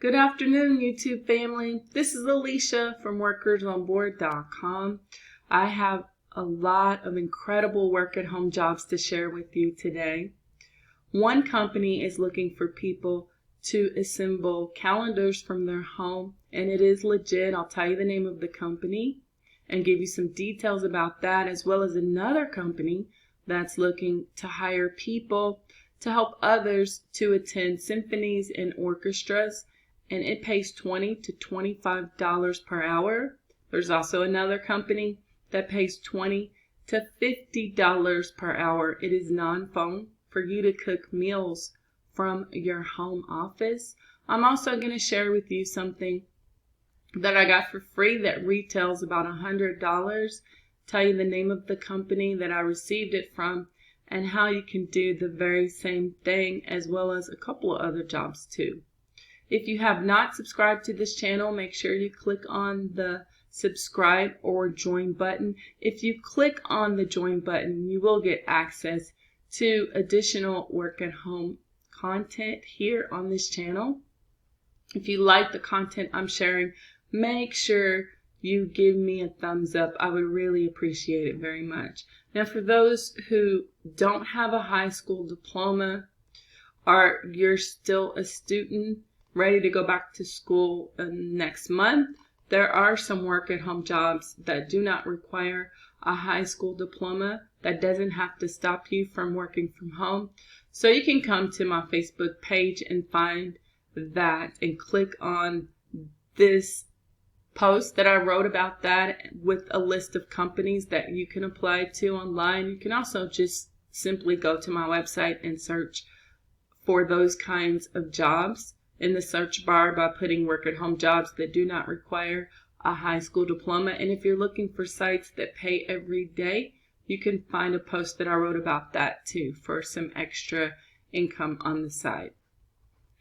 Good afternoon, YouTube family. This is Alicia from workersonboard.com. I have a lot of incredible work-at-home jobs to share with you today. One company is looking for people to assemble calendars from their home, and it is legit. I'll tell you the name of the company and give you some details about that, as well as another company that's looking to hire people to help others to attend symphonies and orchestras, and it pays $20 to $25 per hour. There's also another company that pays $20 to $50 per hour. It is non-phone for you to cook meals from your home office. I'm also going to share with you something that I got for free that retails about $100. Tell you the name of the company that I received it from and how you can do the very same thing, as well as a couple of other jobs too. If you have not subscribed to this channel, make sure you click on the subscribe or join button. If you click on the join button, you will get access to additional work at home content here on this channel. If you like the content I'm sharing, make sure you give me a thumbs up. I would really appreciate it very much. Now, for those who don't have a high school diploma, or you're still a student ready to go back to school next month, there are some work-at-home jobs that do not require a high school diploma. That doesn't have to stop you from working from home. So you can come to my Facebook page and find that and click on this post that I wrote about that with a list of companies that you can apply to online. You can also just simply go to my website and search for those kinds of jobs in the search bar by putting work-at-home jobs that do not require a high school diploma. And if you're looking for sites that pay every day, you can find a post that I wrote about that too for some extra income on the side.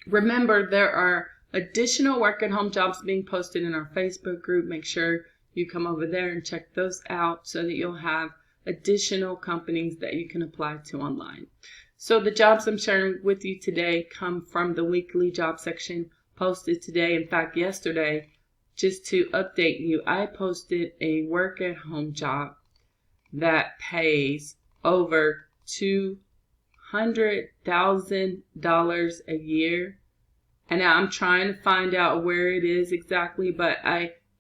Remember, there are additional work-at-home jobs being posted in our Facebook group. Make sure you come over there and check those out so that you'll have additional companies that you can apply to online. So the jobs I'm sharing with you today come from the weekly job section posted today. In fact, yesterday, just to update you, I posted a work-at-home job that pays over $200,000 a year. And now I'm trying to find out where it is exactly, but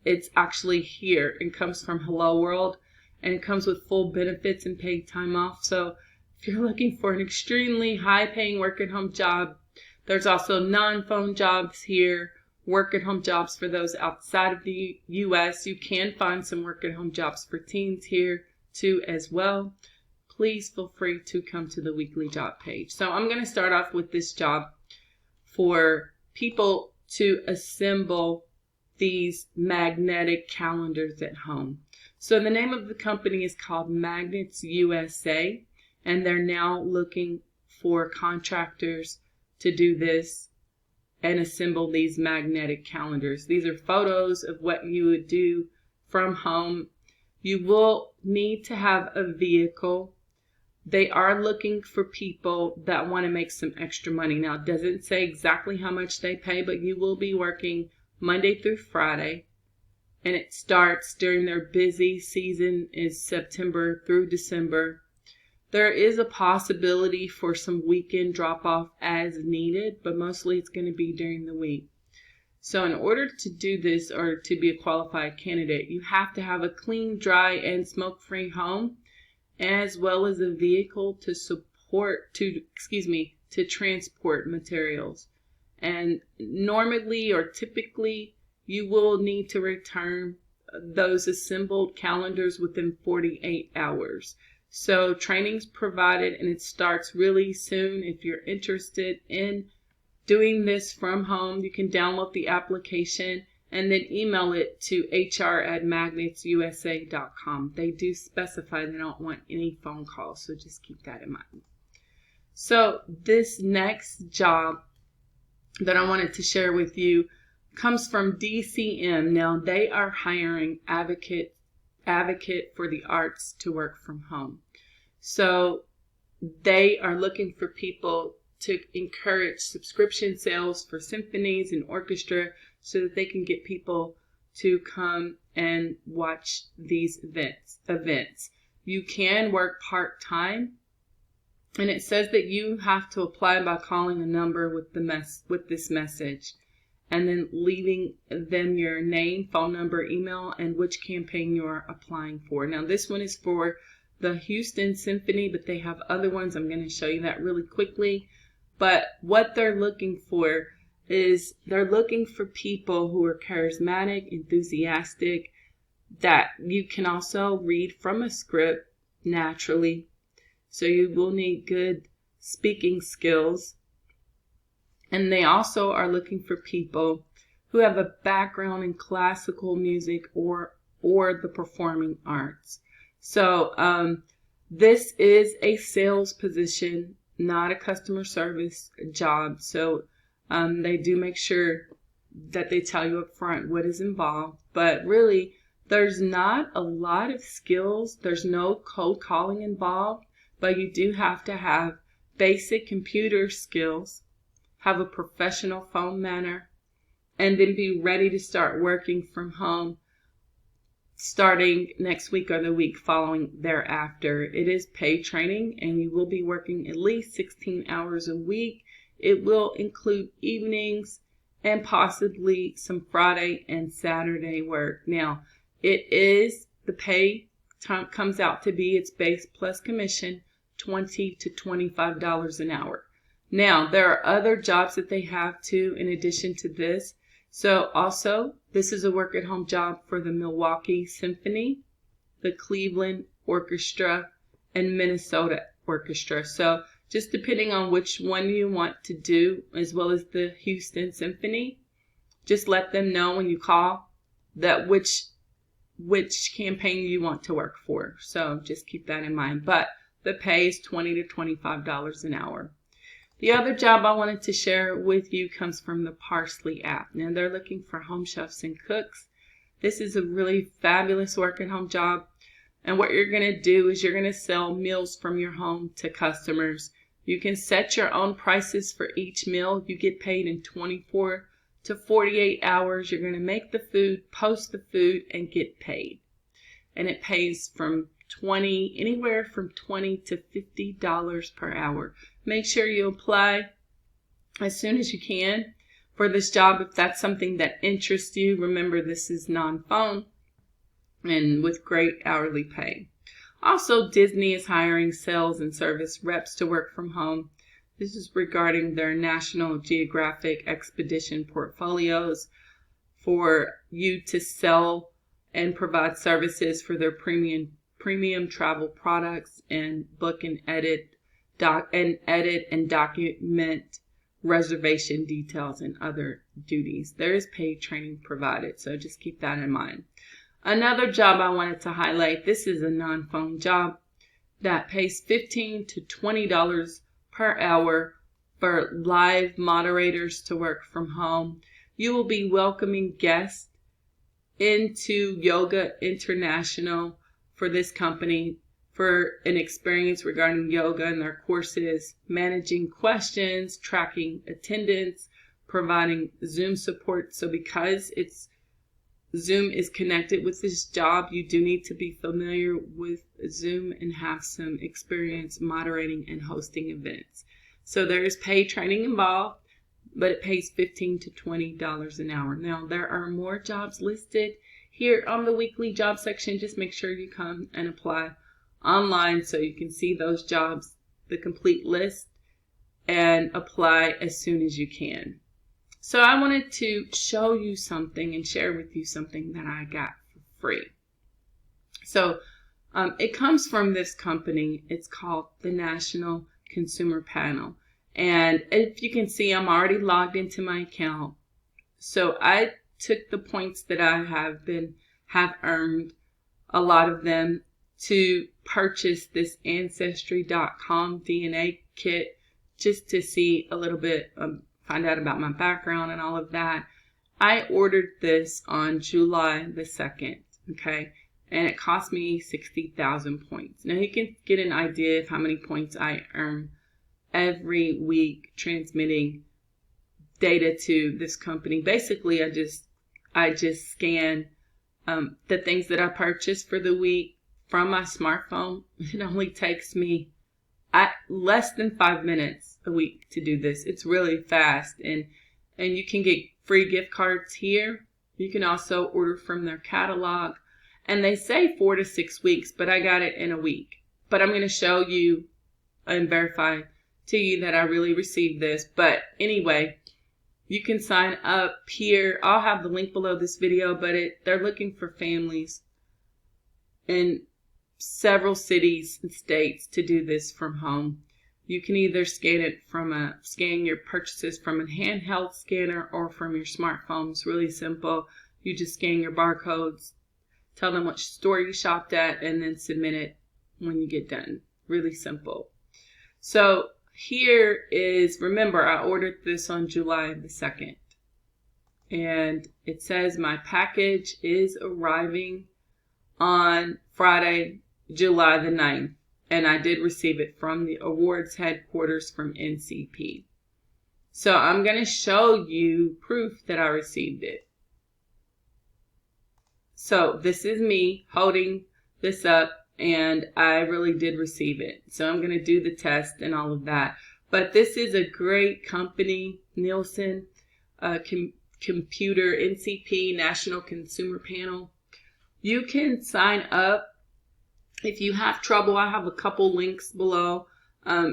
it's actually here. It comes from Hello World, and it comes with full benefits and paid time off. So if you're looking for an extremely high-paying work-at-home job, there's also non-phone jobs here, work-at-home jobs for those outside of the U.S. You can find some work-at-home jobs for teens here too as well. Please feel free to come to the weekly job page. So I'm going to start off with this job for people to assemble these magnetic calendars at home. So the name of the company is called Magnets USA. And they're now looking for contractors to do this and assemble these magnetic calendars. These are photos of what you would do from home. You will need to have a vehicle. They are looking for people that want to make some extra money. Now, it doesn't say exactly how much they pay, but you will be working Monday through Friday. And it starts during their busy season is September through December. There is a possibility for some weekend drop-off as needed, but mostly it's going to be during the week. So in order to do this or to be a qualified candidate, you have to have a clean, dry, and smoke-free home, as well as a vehicle to transport materials. And normally or typically, you will need to return those assembled calendars within 48 hours. So training's provided, and it starts really soon. If you're interested in doing this from home, you can download the application and then email it to hr@magnetsusa.com. They do specify they don't want any phone calls, so just keep that in mind. So this next job that I wanted to share with you comes from DCM. Now, they are hiring advocate for the arts to work from home. So they are looking for people to encourage subscription sales for symphonies and orchestra so that they can get people to come and watch these events. You can work part-time, and it says that you have to apply by calling a number with this message, and then leaving them your name, phone number, email, and which campaign you are applying for. Now, this one is for the Houston Symphony, but they have other ones. I'm going to show you that really quickly. But what they're looking for is they're looking for people who are charismatic, enthusiastic, that you can also read from a script naturally. So you will need good speaking skills. And they also are looking for people who have a background in classical music or the performing arts. So this is a sales position, not a customer service job. So they do make sure that they tell you up front what is involved. But really, there's not a lot of skills. There's no cold calling involved. But you do have to have basic computer skills, have a professional phone manner, and then be ready to start working from home starting next week or the week following thereafter. It is paid training, and you will be working at least 16 hours a week. It will include evenings and possibly some Friday and Saturday work. Now, the pay comes out to be its base plus commission, $20 to $25 an hour. Now, there are other jobs that they have too in addition to this. So also, this is a work-at-home job for the Milwaukee Symphony, the Cleveland Orchestra, and Minnesota Orchestra. So just depending on which one you want to do, as well as the Houston Symphony, just let them know when you call that which campaign you want to work for. So just keep that in mind. But the pay is $20 to $25 an hour. The other job I wanted to share with you comes from the Parsley app. Now, they're looking for home chefs and cooks. This is a really fabulous work-at-home job. And what you're going to do is you're going to sell meals from your home to customers. You can set your own prices for each meal. You get paid in 24 to 48 hours. You're going to make the food, post the food, and get paid. And it pays anywhere from $20 to $50 per hour. Make sure you apply as soon as you can for this job if that's something that interests you. Remember, this is non-phone and with great hourly pay. Also, Disney is hiring sales and service reps to work from home. This is regarding their National Geographic expedition portfolios for you to sell and provide services for their premium travel products and book and edit and document reservation details and other duties. There is paid training provided, so just keep that in mind. Another job I wanted to highlight, this is a non-phone job that pays $15 to $20 per hour for live moderators to work from home. You will be welcoming guests into Yoga International for this company for an experience regarding yoga and their courses, managing questions, tracking attendance, providing Zoom support. So because Zoom is connected with this job, you do need to be familiar with Zoom and have some experience moderating and hosting events. So there is paid training involved, but it pays $15 to $20 an hour. Now, there are more jobs listed here on the weekly job section. Just make sure you come and apply online so you can see those jobs, the complete list, and apply as soon as you can. So I wanted to show you something and share with you something that I got for free. So it comes from this company. It's called the National Consumer Panel. And if you can see, I'm already logged into my account. So I took the points that I have earned, a lot of them, to purchase this Ancestry.com DNA kit just to see a little bit, find out about my background and all of that. I ordered this on July the 2nd, okay? And it cost me 60,000 points. Now you can get an idea of how many points I earn every week transmitting data to this company. Basically, I just scan the things that I purchased for the week from my smartphone. It only takes me less than 5 minutes a week to do this. It's really fast, and you can get free gift cards here. You can also order from their catalog, and they say 4 to 6 weeks, but I got it in a week. But I'm going to show you and verify to you that I really received this. But anyway, you can sign up here. I'll have the link below this video, but they're looking for families in several cities and states to do this from home. You can either scan your purchases from a handheld scanner or from your smartphone. It's really simple. You just scan your barcodes, tell them which store you shopped at, and then submit it when you get done. Really simple. So here is, remember, I ordered this on July the 2nd. And it says my package is arriving on Friday, July the 9th. And I did receive it from the awards headquarters from NCP. So I'm going to show you proof that I received it. So this is me holding this up, and I really did receive it. So I'm going to do the test and all of that. But this is a great company, Nielsen Computer, NCP, National Consumer Panel. You can sign up. If you have trouble, I have a couple links below.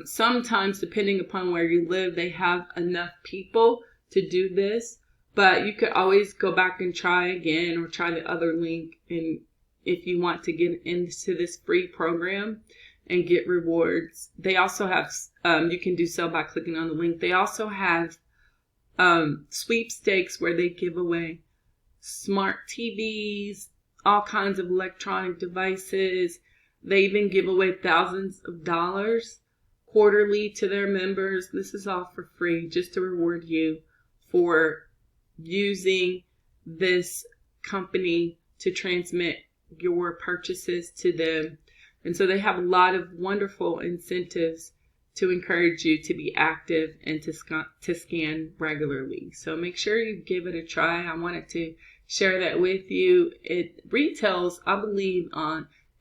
Sometimes, depending upon where you live, they have enough people to do this. But you could always go back and try again, or try the other link. And if you want to get into this free program and get rewards, they also have, you can do so by clicking on the link. They also have sweepstakes where they give away smart TVs, all kinds of electronic devices. They even give away thousands of dollars quarterly to their members. This is all for free, just to reward you for using this company to transmit your purchases to them. And so they have a lot of wonderful incentives to encourage you to be active and to scan regularly. So make sure you give it a try. I wanted to share that with you. It retails, I believe,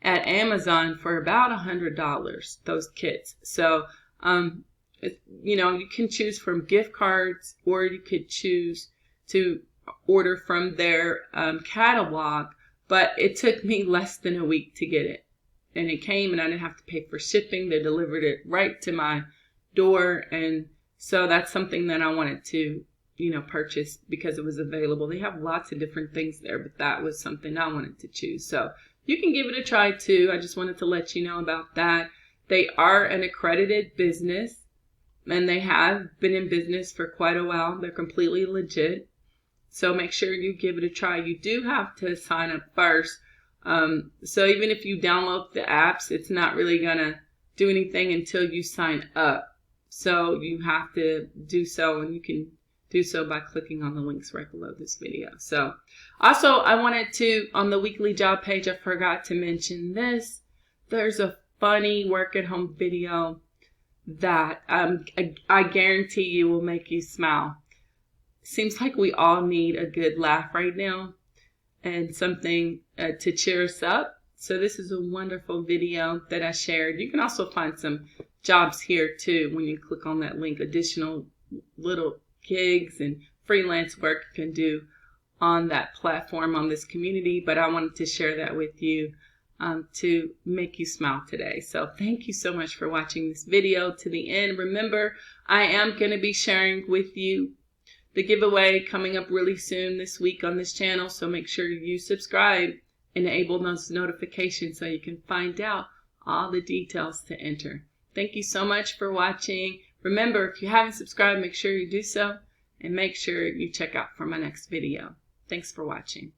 at Amazon for about $100, those kits. So, you can choose from gift cards, or you could choose to order from their catalog. But it took me less than a week to get it. And it came, and I didn't have to pay for shipping. They delivered it right to my door. And so that's something that I wanted to, purchase because it was available. They have lots of different things there, but that was something I wanted to choose. So you can give it a try too. I just wanted to let you know about that. They are an accredited business, and they have been in business for quite a while. They're completely legit. So make sure you give it a try. You do have to sign up first. So even if you download the apps, it's not really going to do anything until you sign up. So you have to do so, and you can do so by clicking on the links right below this video. So also, I wanted to, on the weekly job page, I forgot to mention this. There's a funny work at home video that I guarantee you will make you smile. Seems like we all need a good laugh right now and something to cheer us up. So this is a wonderful video that I shared. You can also find some jobs here too when you click on that link. Additional little gigs and freelance work you can do on that platform, on this community. But I wanted to share that with you to make you smile today. So thank you so much for watching this video to the end. Remember, I am going to be sharing with you the giveaway coming up really soon this week on this channel. So make sure you subscribe and enable those notifications so you can find out all the details to enter. Thank you so much for watching. Remember, if you haven't subscribed, make sure you do so, and make sure you check out for my next video. Thanks for watching.